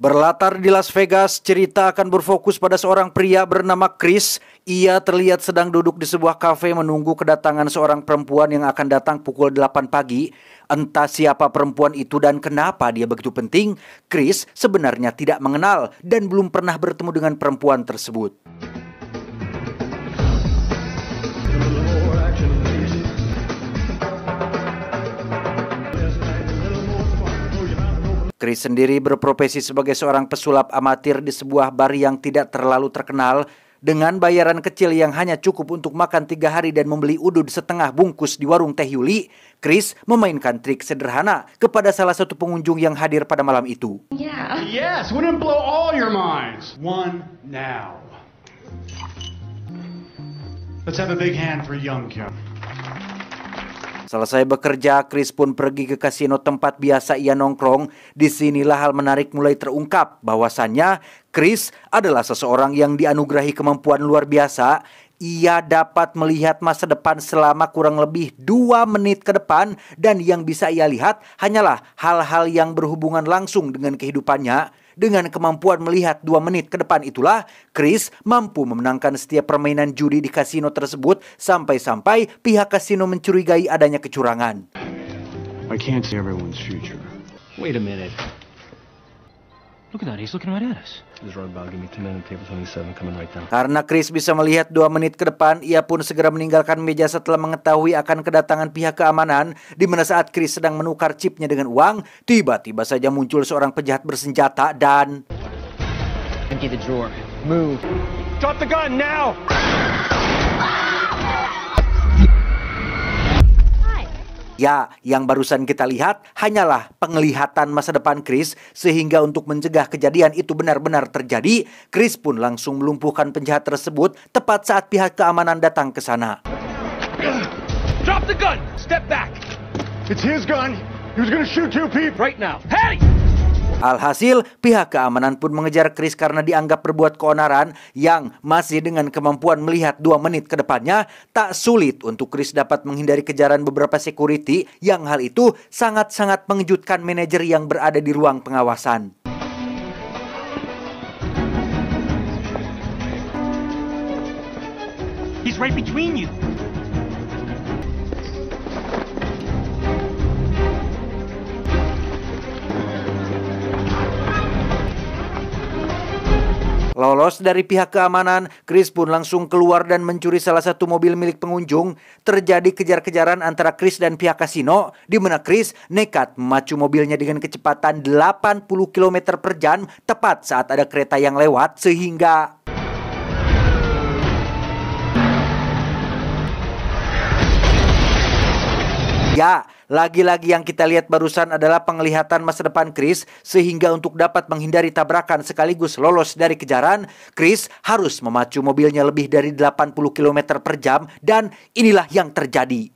Berlatar di Las Vegas, cerita akan berfokus pada seorang pria bernama Chris. Ia terlihat sedang duduk di sebuah kafe menunggu kedatangan seorang perempuan yang akan datang pukul 8 pagi. Entah siapa perempuan itu dan kenapa dia begitu penting, Chris sebenarnya tidak mengenal dan belum pernah bertemu dengan perempuan tersebut. Chris sendiri berprofesi sebagai seorang pesulap amatir di sebuah bar yang tidak terlalu terkenal. Dengan bayaran kecil yang hanya cukup untuk makan 3 hari dan membeli udud setengah bungkus di warung Teh Yuli, Chris memainkan trik sederhana kepada salah satu pengunjung yang hadir pada malam itu. Yeah. Yes, wouldn't blow all your minds. One now. Let's have a big hand for young Kim. Selesai bekerja, Chris pun pergi ke kasino tempat biasa ia nongkrong. Disinilah hal menarik mulai terungkap, bahwasannya Chris adalah seseorang yang dianugerahi kemampuan luar biasa. Ia dapat melihat masa depan selama kurang lebih 2 menit ke depan, dan yang bisa ia lihat hanyalah hal-hal yang berhubungan langsung dengan kehidupannya. Dengan kemampuan melihat 2 menit ke depan itulah, Chris mampu memenangkan setiap permainan judi di kasino tersebut sampai-sampai pihak kasino mencurigai adanya kecurangan. I can't see everyone's future. Wait a minute. Look at that, he's looking right at us. Just right about, give me 2 minutes, table 27 coming right down. Karena Chris bisa melihat 2 menit ke depan, ia pun segera meninggalkan meja setelah mengetahui akan kedatangan pihak keamanan. Di mana saat Chris sedang menukar chipnya dengan uang, tiba-tiba saja muncul seorang penjahat bersenjata dan... Empty the drawer. Move. Drop the gun now! Ya, yang barusan kita lihat hanyalah penglihatan masa depan Chris, sehingga untuk mencegah kejadian itu benar-benar terjadi, Chris pun langsung melumpuhkan penjahat tersebut tepat saat pihak keamanan datang ke sana. Drop the gun! Step back! It's his gun! He was gonna shoot 2 people! Right now! Hey! Alhasil, pihak keamanan pun mengejar Chris karena dianggap berbuat keonaran. Yang masih dengan kemampuan melihat 2 menit ke depannya, tak sulit untuk Chris dapat menghindari kejaran beberapa security, yang hal itu sangat-sangat mengejutkan manajer yang berada di ruang pengawasan. He's right between you. Lolos dari pihak keamanan, Chris pun langsung keluar dan mencuri salah satu mobil milik pengunjung. Terjadi kejar-kejaran antara Chris dan pihak kasino, di mana Chris nekat memacu mobilnya dengan kecepatan 80 km per jam tepat saat ada kereta yang lewat, sehingga... Ya, lagi-lagi yang kita lihat barusan adalah penglihatan masa depan Chris, sehingga untuk dapat menghindari tabrakan sekaligus lolos dari kejaran, Chris harus memacu mobilnya lebih dari 80 km per jam, dan inilah yang terjadi.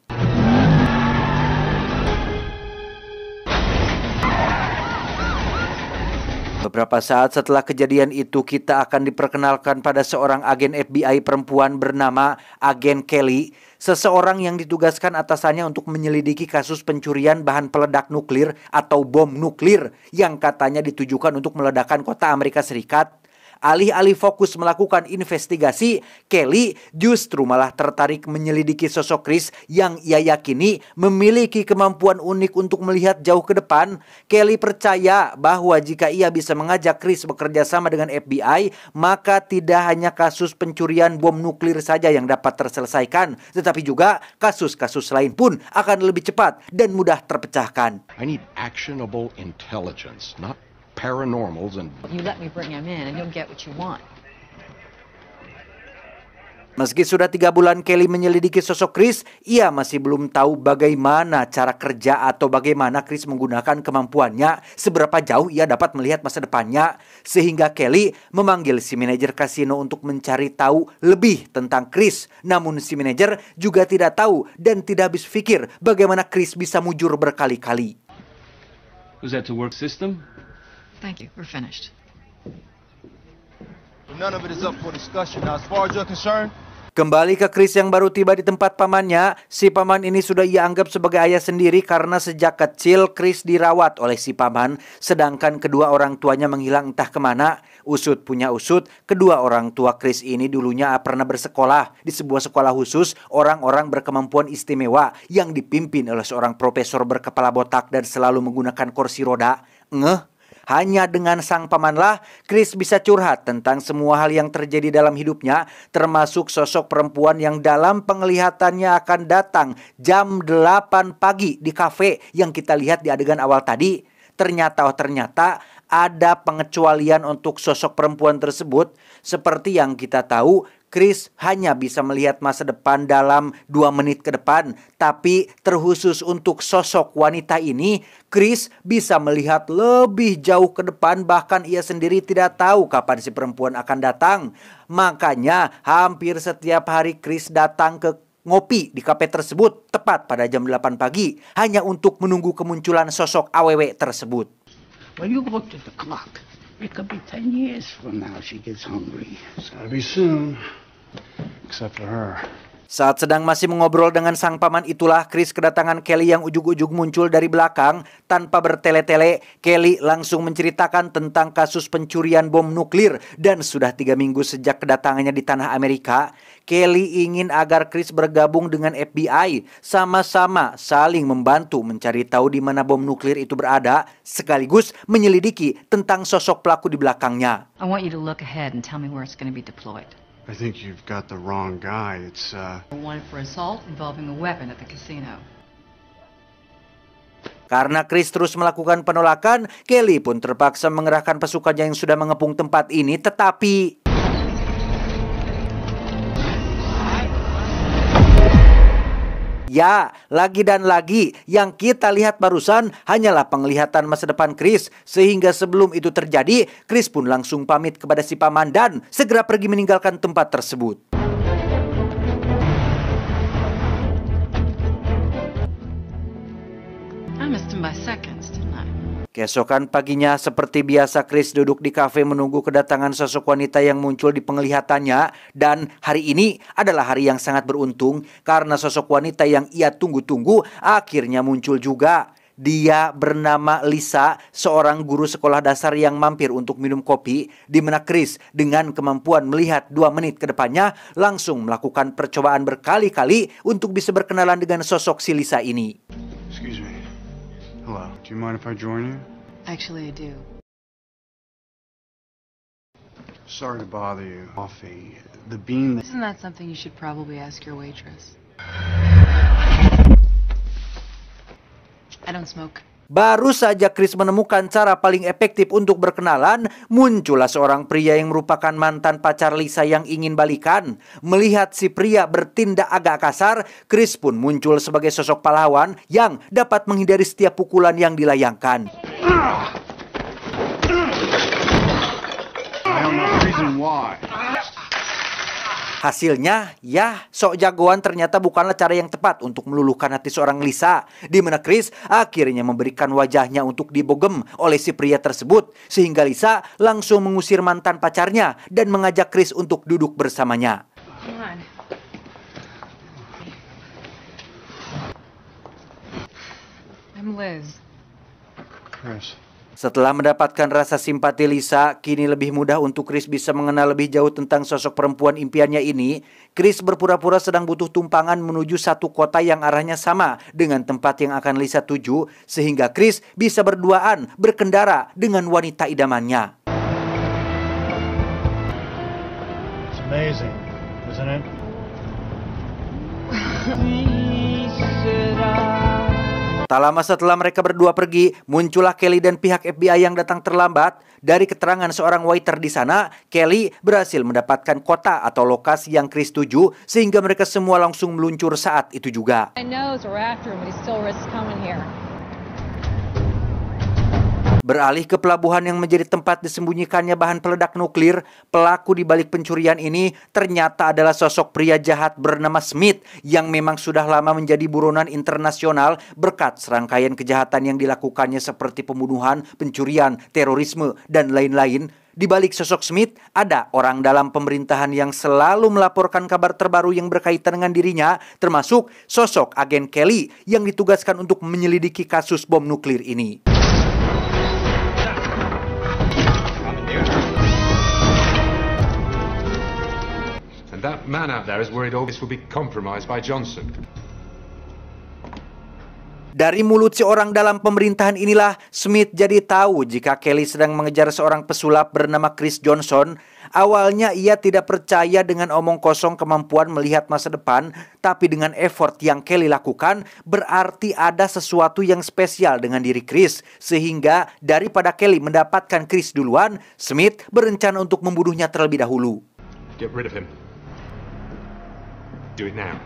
Beberapa saat setelah kejadian itu, kita akan diperkenalkan pada seorang agen FBI perempuan bernama Agen Kelly. Seseorang yang ditugaskan atasannya untuk menyelidiki kasus pencurian bahan peledak nuklir atau bom nuklir yang katanya ditujukan untuk meledakkan kota Amerika Serikat. Alih-alih fokus melakukan investigasi, Kelly justru malah tertarik menyelidiki sosok Chris yang ia yakini memiliki kemampuan unik untuk melihat jauh ke depan. Kelly percaya bahwa jika ia bisa mengajak Chris bekerja sama dengan FBI, maka tidak hanya kasus pencurian bom nuklir saja yang dapat terselesaikan, tetapi juga kasus-kasus lain pun akan lebih cepat dan mudah terpecahkan. I need actionable intelligence, not paranormals and... You let me bring him in and you'll get what you want. Meski sudah 3 bulan Kelly menyelidiki sosok Chris, ia masih belum tahu bagaimana cara kerja atau bagaimana Chris menggunakan kemampuannya, seberapa jauh ia dapat melihat masa depannya. Sehingga Kelly memanggil si manajer kasino untuk mencari tahu lebih tentang Chris. Namun si manajer juga tidak tahu dan tidak habis pikir bagaimana Chris bisa mujur berkali-kali. Was that to work system? Thank you, we're finished. None of it is up for discussion. Now, as far as you're concerned, Kembali ke Chris yang baru tiba di tempat pamannya, si paman ini sudah ia anggap sebagai ayah sendiri karena sejak kecil Chris dirawat oleh si paman, sedangkan kedua orang tuanya menghilang entah kemana. Usut punya usut, kedua orang tua Chris ini dulunya pernah bersekolah di sebuah sekolah khusus orang-orang berkemampuan istimewa yang dipimpin oleh seorang profesor berkepala botak dan selalu menggunakan kursi roda. Hanya dengan sang pamanlah Chris bisa curhat tentang semua hal yang terjadi dalam hidupnya, termasuk sosok perempuan yang dalam penglihatannya akan datang jam 8 pagi di kafe yang kita lihat di adegan awal tadi. Ternyata ada pengecualian untuk sosok perempuan tersebut. Seperti yang kita tahu, Chris hanya bisa melihat masa depan dalam 2 menit ke depan. Tapi terkhusus untuk sosok wanita ini, Chris bisa melihat lebih jauh ke depan. Bahkan ia sendiri tidak tahu kapan si perempuan akan datang. Makanya hampir setiap hari Chris datang ke ngopi di kafe tersebut tepat pada jam 8 pagi. Hanya untuk menunggu kemunculan sosok AWW tersebut. Well, you looked at the clock. It could be 10 years from now she gets hungry. It's gotta be soon. Except for her. Saat sedang masih mengobrol dengan sang paman itulah Chris kedatangan Kelly yang ujug-ujug muncul dari belakang. Tanpa bertele-tele, Kelly langsung menceritakan tentang kasus pencurian bom nuklir. Dan sudah 3 minggu sejak kedatangannya di tanah Amerika, Kelly ingin agar Chris bergabung dengan FBI. Sama-sama saling membantu mencari tahu di mana bom nuklir itu berada, sekaligus menyelidiki tentang sosok pelaku di belakangnya. I want you to look ahead and tell me where it's going to be deployed. I think you've got the wrong guy. It's, One for assault involving a weapon at the casino. Karena Chris terus melakukan penolakan, Kelly pun terpaksa mengerahkan pasukannya yang sudah mengepung tempat ini. Tetapi ya, lagi dan lagi yang kita lihat barusan hanyalah penglihatan masa depan Chris. Sehingga sebelum itu terjadi, Chris pun langsung pamit kepada si paman dan segera pergi meninggalkan tempat tersebut. I missed him by seconds, didn't I? Keesokan paginya seperti biasa Chris duduk di kafe menunggu kedatangan sosok wanita yang muncul di penglihatannya. Dan hari ini adalah hari yang sangat beruntung karena sosok wanita yang ia tunggu-tunggu akhirnya muncul juga. Dia bernama Lisa, seorang guru sekolah dasar yang mampir untuk minum kopi, di mana Chris dengan kemampuan melihat 2 menit ke depannya langsung melakukan percobaan berkali-kali untuk bisa berkenalan dengan sosok si Lisa ini. excuse me. Hello. Do you mind if I join you? Actually, I do. Sorry to bother you. Coffee. The bean that... Isn't that something you should probably ask your waitress? I don't smoke. Baru saja Chris menemukan cara paling efektif untuk berkenalan, muncullah seorang pria yang merupakan mantan pacar Lisa yang ingin balikan. Melihat si pria bertindak agak kasar, Chris pun muncul sebagai sosok pahlawan yang dapat menghindari setiap pukulan yang dilayangkan. I don't know the reason why. Hasilnya, ya, sok jagoan ternyata bukanlah cara yang tepat untuk meluluhkan hati seorang Lisa. Di mana Chris akhirnya memberikan wajahnya untuk dibogem oleh si pria tersebut. Sehingga Lisa langsung mengusir mantan pacarnya dan mengajak Chris untuk duduk bersamanya. Come on. I'm Liz. Chris. Setelah mendapatkan rasa simpati Lisa, kini lebih mudah untuk Chris bisa mengenal lebih jauh tentang sosok perempuan impiannya ini. Chris berpura-pura sedang butuh tumpangan menuju satu kota yang arahnya sama dengan tempat yang akan Lisa tuju, sehingga Chris bisa berduaan berkendara dengan wanita idamannya. It's amazing, isn't it? Tak lama setelah mereka berdua pergi, muncullah Kelly dan pihak FBI yang datang terlambat. Dari keterangan seorang waiter di sana, Kelly berhasil mendapatkan kota atau lokasi yang Chris tuju, sehingga mereka semua langsung meluncur saat itu juga. I knows we're after him, but he still risks coming here. Beralih ke pelabuhan yang menjadi tempat disembunyikannya bahan peledak nuklir, pelaku di balik pencurian ini ternyata adalah sosok pria jahat bernama Smith yang memang sudah lama menjadi buronan internasional berkat serangkaian kejahatan yang dilakukannya seperti pembunuhan, pencurian, terorisme, dan lain-lain. Di balik sosok Smith, ada orang dalam pemerintahan yang selalu melaporkan kabar terbaru yang berkaitan dengan dirinya, termasuk sosok agen Kelly yang ditugaskan untuk menyelidiki kasus bom nuklir ini. And that man out there is worried all this will be compromised by Johnson. Dari mulut seorang dalam pemerintahan inilah, Smith jadi tahu jika Kelly sedang mengejar seorang pesulap bernama Chris Johnson. Awalnya ia tidak percaya dengan omong kosong kemampuan melihat masa depan, tapi dengan effort yang Kelly lakukan, berarti ada sesuatu yang spesial dengan diri Chris. Sehingga daripada Kelly mendapatkan Chris duluan, Smith berencana untuk membunuhnya terlebih dahulu. Get rid of him. Do it now.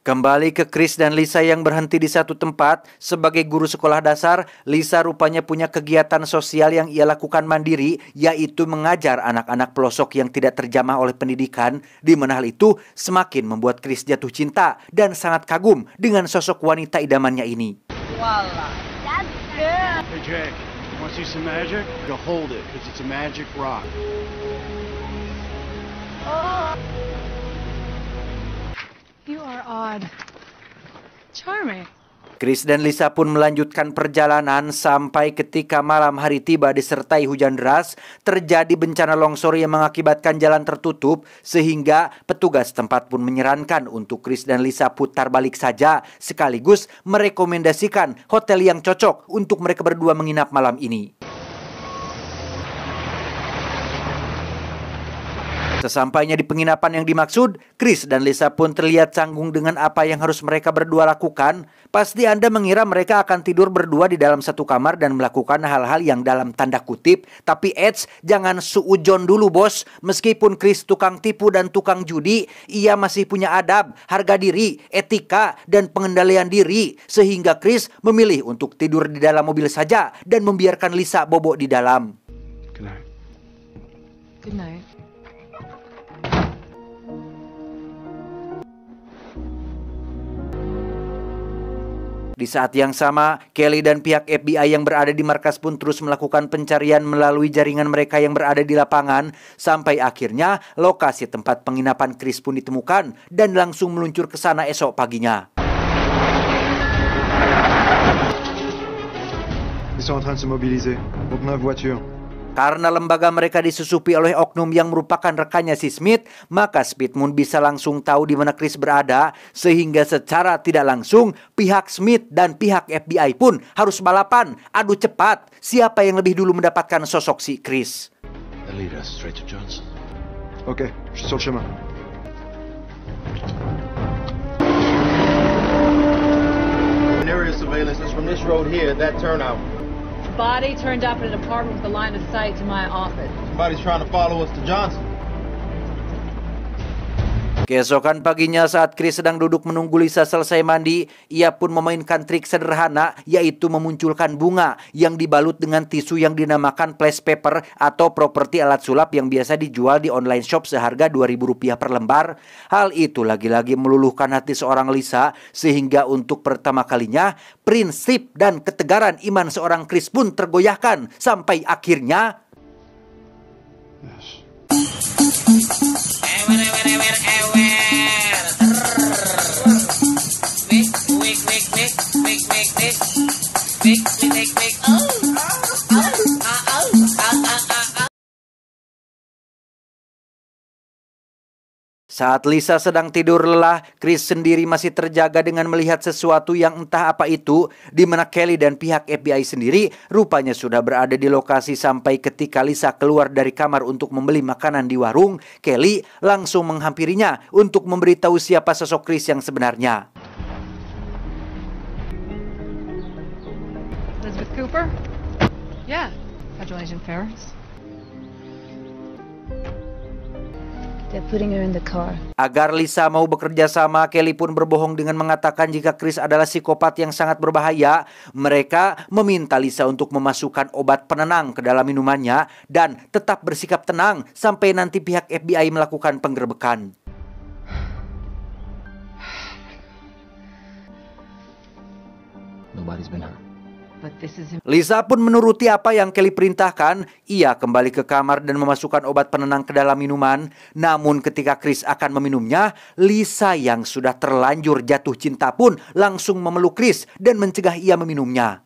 Kembali ke Chris dan Lisa yang berhenti di satu tempat. Sebagai guru sekolah dasar, Lisa rupanya punya kegiatan sosial yang ia lakukan mandiri, yaitu mengajar anak-anak pelosok yang tidak terjamah oleh pendidikan, di mana hal itu semakin membuat Chris jatuh cinta dan sangat kagum dengan sosok wanita idamannya ini. Hey Jack, you want to see some magic? Go hold it, because it's a magic rock. You are odd. Charming. Chris dan Lisa pun melanjutkan perjalanan sampai ketika malam hari tiba disertai hujan deras, terjadi bencana longsor yang mengakibatkan jalan tertutup, sehingga petugas tempat pun menyarankan untuk Chris dan Lisa putar balik saja, sekaligus merekomendasikan hotel yang cocok untuk mereka berdua menginap malam ini. Sesampainya di penginapan yang dimaksud, Chris dan Lisa pun terlihat canggung dengan apa yang harus mereka berdua lakukan. Pasti Anda mengira mereka akan tidur berdua di dalam satu kamar dan melakukan hal-hal yang dalam tanda kutip. Tapi jangan suujon dulu bos. Meskipun Chris tukang tipu dan tukang judi, ia masih punya adab, harga diri, etika, dan pengendalian diri. Sehingga Chris memilih untuk tidur di dalam mobil saja dan membiarkan Lisa bobo di dalam. Good night. Good night. Di saat yang sama, Kelly dan pihak FBI yang berada di markas pun terus melakukan pencarian melalui jaringan mereka yang berada di lapangan, sampai akhirnya lokasi tempat penginapan Chris pun ditemukan dan langsung meluncur ke sana esok paginya. Ils sont en train de se mobiliser. Donc 9 voitures. Karena lembaga mereka disusupi oleh oknum yang merupakan rekannya si Smith, maka Smith pun bisa langsung tahu di mana Chris berada, sehingga secara tidak langsung pihak Smith dan pihak FBI pun harus balapan, adu cepat siapa yang lebih dulu mendapatkan sosok si Chris. They'll lead us straight to Johnson. Ok, je suis sur le chemin. An area surveillance is from this road here, that turnout. Body turned up in an apartment with a line of sight to my office. Somebody's trying to follow us to Johnson. Keesokan paginya saat Chris sedang duduk menunggu Lisa selesai mandi, ia pun memainkan trik sederhana, yaitu memunculkan bunga yang dibalut dengan tisu yang dinamakan flash paper atau properti alat sulap yang biasa dijual di online shop seharga Rp2.000 per lembar. Hal itu lagi-lagi meluluhkan hati seorang Lisa, sehingga untuk pertama kalinya prinsip dan ketegaran iman seorang Chris pun tergoyahkan sampai akhirnya saat Lisa sedang tidur lelah, Chris sendiri masih terjaga dengan melihat sesuatu yang entah apa itu, di mana Kelly dan pihak FBI sendiri rupanya sudah berada di lokasi sampai ketika Lisa keluar dari kamar untuk membeli makanan di warung. Kelly langsung menghampirinya untuk memberitahu siapa sosok Chris yang sebenarnya. Elizabeth Cooper? Yeah. Federal Agent Ferris. They're putting her in the car. Agar Lisa mau bekerja sama, Kelly pun berbohong dengan mengatakan jika Chris adalah psikopat yang sangat berbahaya. Mereka meminta Lisa untuk memasukkan obat penenang ke dalam minumannya dan tetap bersikap tenang sampai nanti pihak FBI melakukan penggerbekan. Nobody's been hurt. but this is Lisa pun menuruti apa yang Kelly perintahkan. Ia kembali ke kamar dan memasukkan obat penenang ke dalam minuman. Namun ketika Chris akan meminumnya, Lisa yang sudah terlanjur jatuh cinta pun langsung memeluk Chris dan mencegah ia meminumnya.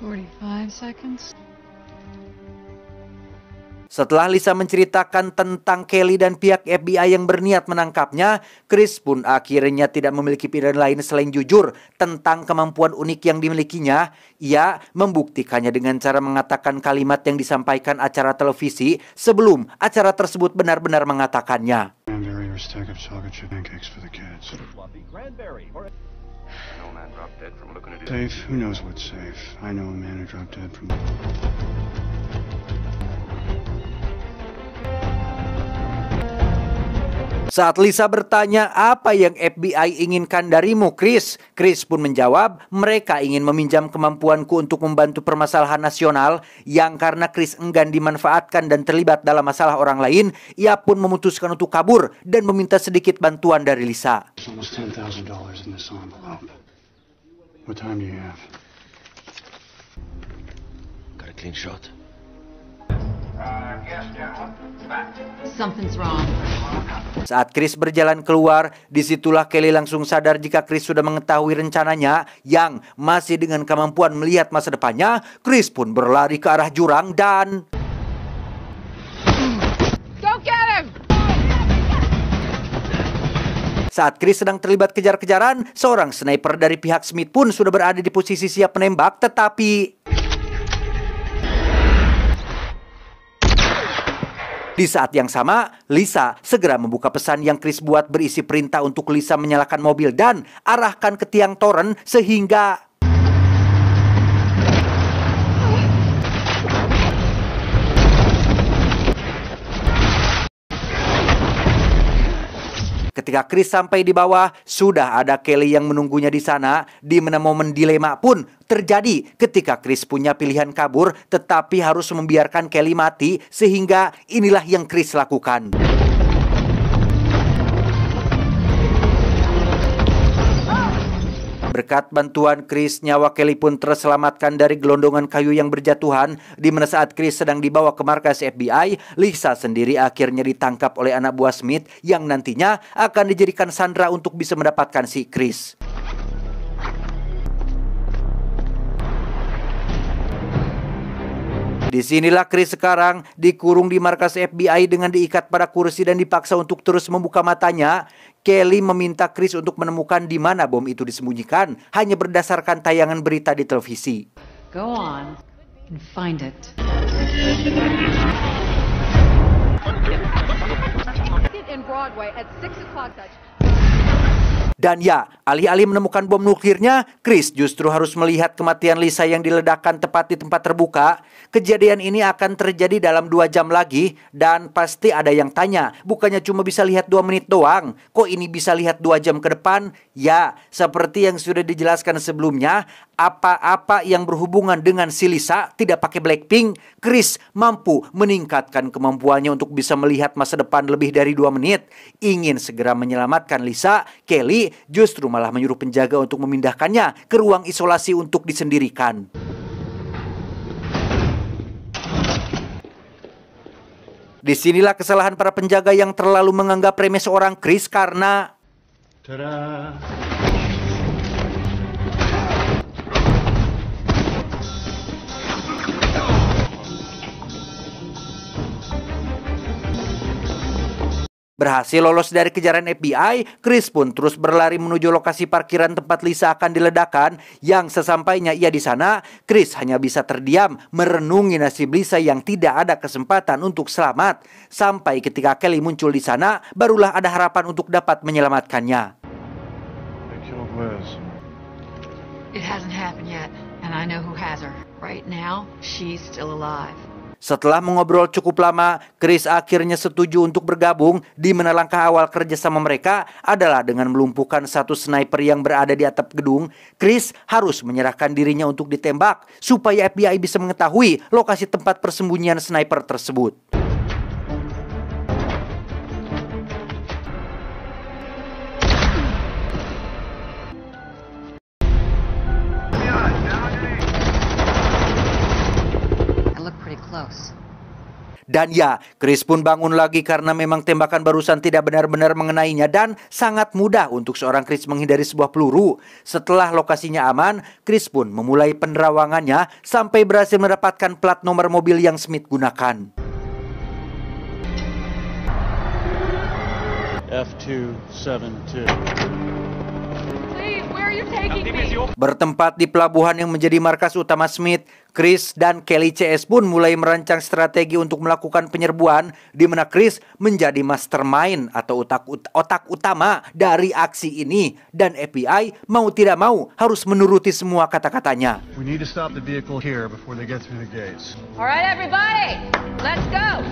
45 seconds. Setelah Lisa menceritakan tentang Kelly dan pihak FBI yang berniat menangkapnya, Chris pun akhirnya tidak memiliki pilihan lain selain jujur tentang kemampuan unik yang dimilikinya. Ia membuktikannya dengan cara mengatakan kalimat yang disampaikan acara televisi sebelum acara tersebut benar-benar mengatakannya. Safe? Who knows what's safe? I know a man who dropped dead from... Saat Lisa bertanya apa yang FBI inginkan darimu, Chris pun menjawab, mereka ingin meminjam kemampuanku untuk membantu permasalahan nasional. Yang karena Chris enggan dimanfaatkan dan terlibat dalam masalah orang lain, ia pun memutuskan untuk kabur dan meminta sedikit bantuan dari Lisa. Almost $10,000 in this envelope. What time do you have? Got a clean shot. Something's wrong. Saat Chris berjalan keluar, disitulah Kelly langsung sadar jika Chris sudah mengetahui rencananya yang masih dengan kemampuan melihat masa depannya. Chris pun berlari ke arah jurang dan... Go get him! Saat Chris sedang terlibat kejar-kejaran, seorang sniper dari pihak Smith pun sudah berada di posisi siap menembak, tetapi... Di saat yang sama, Lisa segera membuka pesan yang Chris buat berisi perintah untuk Lisa menyalakan mobil dan arahkan ke tiang toren sehingga... Ketika Chris sampai di bawah, sudah ada Kelly yang menunggunya di sana, di mana momen dilema pun terjadi ketika Chris punya pilihan kabur, tetapi harus membiarkan Kelly mati, sehingga inilah yang Chris lakukan. Berkat bantuan Chris, nyawa Kelly pun terselamatkan dari gelondongan kayu yang berjatuhan, di mana saat Chris sedang dibawa ke markas FBI, Lisa sendiri akhirnya ditangkap oleh anak buah Smith yang nantinya akan dijadikan sandera untuk bisa mendapatkan si Chris. Disinilah Chris sekarang dikurung di markas FBI dengan diikat pada kursi dan dipaksa untuk terus membuka matanya. Kelly meminta Chris untuk menemukan di mana bom itu disembunyikan hanya berdasarkan tayangan berita di televisi. Go on and find it. In Broadway at 6 o'clock. Dan ya, alih-alih menemukan bom nuklirnya, Chris justru harus melihat kematian Lisa yang diledakkan tepat di tempat terbuka. Kejadian ini akan terjadi dalam 2 jam lagi, dan pasti ada yang tanya, bukannya cuma bisa lihat 2 menit doang, kok ini bisa lihat 2 jam ke depan? Ya, seperti yang sudah dijelaskan sebelumnya, apa-apa yang berhubungan dengan si Lisa tidak pakai Blackpink, Chris mampu meningkatkan kemampuannya untuk bisa melihat masa depan lebih dari 2 menit. Ingin segera menyelamatkan Lisa, Kelly justru malah menyuruh penjaga untuk memindahkannya ke ruang isolasi untuk disendirikan. Disinilah kesalahan para penjaga yang terlalu menganggap remeh seorang Chris karena... Ta-da! Berhasil lolos dari kejaran FBI, Chris pun terus berlari menuju lokasi parkiran tempat Lisa akan diledakkan. Yang sesampainya ia di sana, Chris hanya bisa terdiam merenungi nasib Lisa yang tidak ada kesempatan untuk selamat. Sampai ketika Kelly muncul di sana, barulah ada harapan untuk dapat menyelamatkannya. It hasn't happened yet, and I know who has her. Right now, she's still alive. Setelah mengobrol cukup lama, Chris akhirnya setuju untuk bergabung, di mana langkah awal kerjasama mereka adalah dengan melumpuhkan satu sniper yang berada di atap gedung. Chris harus menyerahkan dirinya untuk ditembak, supaya FBI bisa mengetahui lokasi tempat persembunyian sniper tersebut. Dan ya, Chris pun bangun lagi karena memang tembakan barusan tidak benar-benar mengenainya dan sangat mudah untuk seorang Chris menghindari sebuah peluru. Setelah lokasinya aman, Chris pun memulai penerawangannya sampai berhasil mendapatkan plat nomor mobil yang Smith gunakan. F272. Bertempat di pelabuhan yang menjadi markas utama Smith, Chris dan Kelly CS pun mulai merancang strategi untuk melakukan penyerbuan, di mana Chris menjadi mastermind atau otak utama dari aksi ini, dan FBI mau tidak mau harus menuruti semua kata-katanya. We need to stop the vehicle here before they get through the gates. All right, everybody, let's go.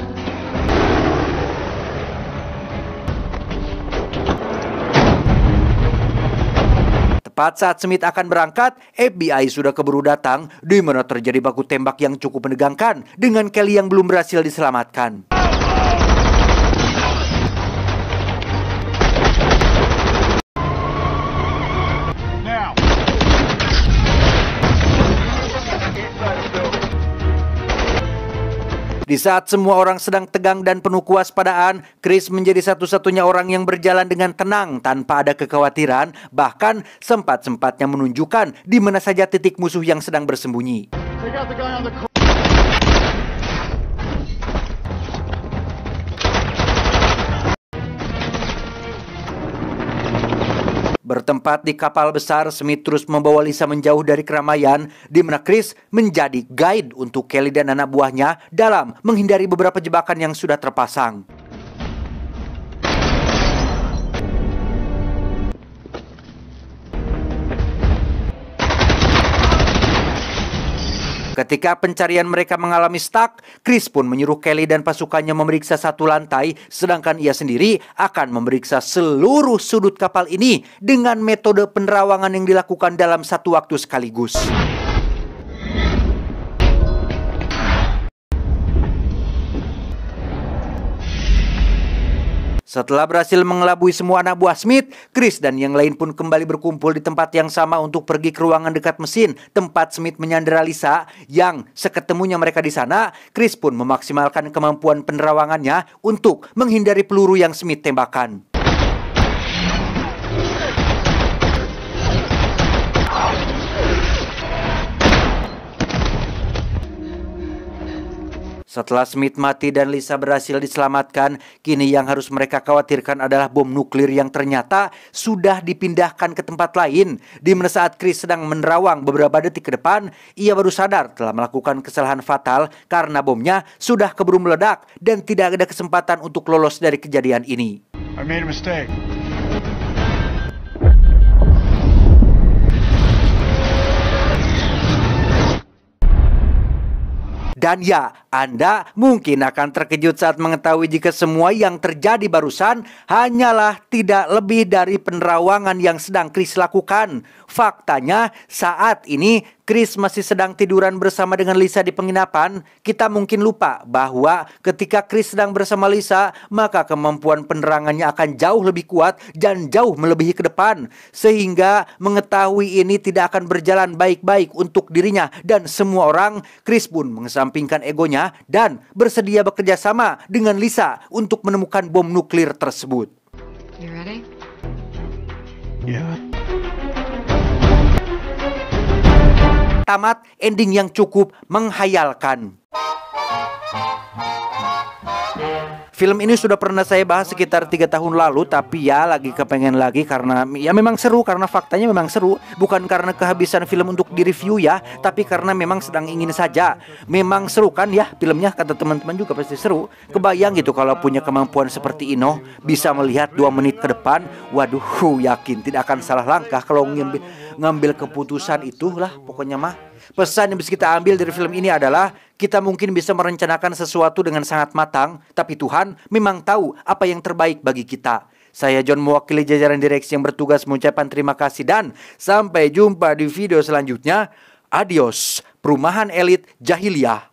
Tepat saat Smith akan berangkat, FBI sudah keburu datang, di mana terjadi baku tembak yang cukup menegangkan dengan Kelly yang belum berhasil diselamatkan. Di saat semua orang sedang tegang dan penuh kewaspadaan, Chris menjadi satu-satunya orang yang berjalan dengan tenang tanpa ada kekhawatiran, bahkan sempat-sempatnya menunjukkan di mana saja titik musuh yang sedang bersembunyi. Bertempat di kapal besar, Smith terus membawa Lisa menjauh dari keramaian, di mana Chris menjadi guide untuk Kelly dan anak buahnya dalam menghindari beberapa jebakan yang sudah terpasang. Ketika pencarian mereka mengalami stuck, Chris pun menyuruh Kelly dan pasukannya memeriksa satu lantai, sedangkan ia sendiri akan memeriksa seluruh sudut kapal ini dengan metode penerawangan yang dilakukan dalam satu waktu sekaligus. Setelah berhasil mengelabui semua anak buah Smith, Chris dan yang lain pun kembali berkumpul di tempat yang sama untuk pergi ke ruangan dekat mesin tempat Smith menyandera Lisa. Yang seketemunya mereka di sana, Chris pun memaksimalkan kemampuan penerawangannya untuk menghindari peluru yang Smith tembakan. Setelah Smith mati dan Lisa berhasil diselamatkan, kini yang harus mereka khawatirkan adalah bom nuklir yang ternyata sudah dipindahkan ke tempat lain. Di mana saat Chris sedang menerawang beberapa detik ke depan, ia baru sadar telah melakukan kesalahan fatal karena bomnya sudah keburu meledak dan tidak ada kesempatan untuk lolos dari kejadian ini. I made a mistake. Dan ya, Anda mungkin akan terkejut saat mengetahui jika semua yang terjadi barusan hanyalah tidak lebih dari penerawangan yang sedang Chris lakukan. Faktanya, saat ini Chris masih sedang tiduran bersama dengan Lisa di penginapan. Kita mungkin lupa bahwa ketika Chris sedang bersama Lisa, maka kemampuan penerangannya akan jauh lebih kuat dan jauh melebihi ke depan. Sehingga mengetahui ini tidak akan berjalan baik-baik untuk dirinya dan semua orang, Chris pun mengesampingkan egonya dan bersedia bekerja sama dengan Lisa untuk menemukan bom nuklir tersebut. You ready? Yeah. Tamat ending yang cukup menghayalkan. Film ini sudah pernah saya bahas sekitar 3 tahun lalu, tapi ya lagi kepengen lagi karena ya memang seru, karena faktanya memang seru. Bukan karena kehabisan film untuk direview ya, tapi karena memang sedang ingin saja. Memang seru kan ya filmnya, kata teman-teman juga pasti seru. Kebayang gitu kalau punya kemampuan seperti Ino, bisa melihat 2 menit ke depan. Waduh, yakin tidak akan salah langkah kalau ngambil keputusan itulah pokoknya mah. Pesan yang bisa kita ambil dari film ini adalah kita mungkin bisa merencanakan sesuatu dengan sangat matang, tapi Tuhan memang tahu apa yang terbaik bagi kita. Saya John mewakili jajaran direksi yang bertugas mengucapkan terima kasih dan sampai jumpa di video selanjutnya. Adios, Perumahan Elit Jahiliyah.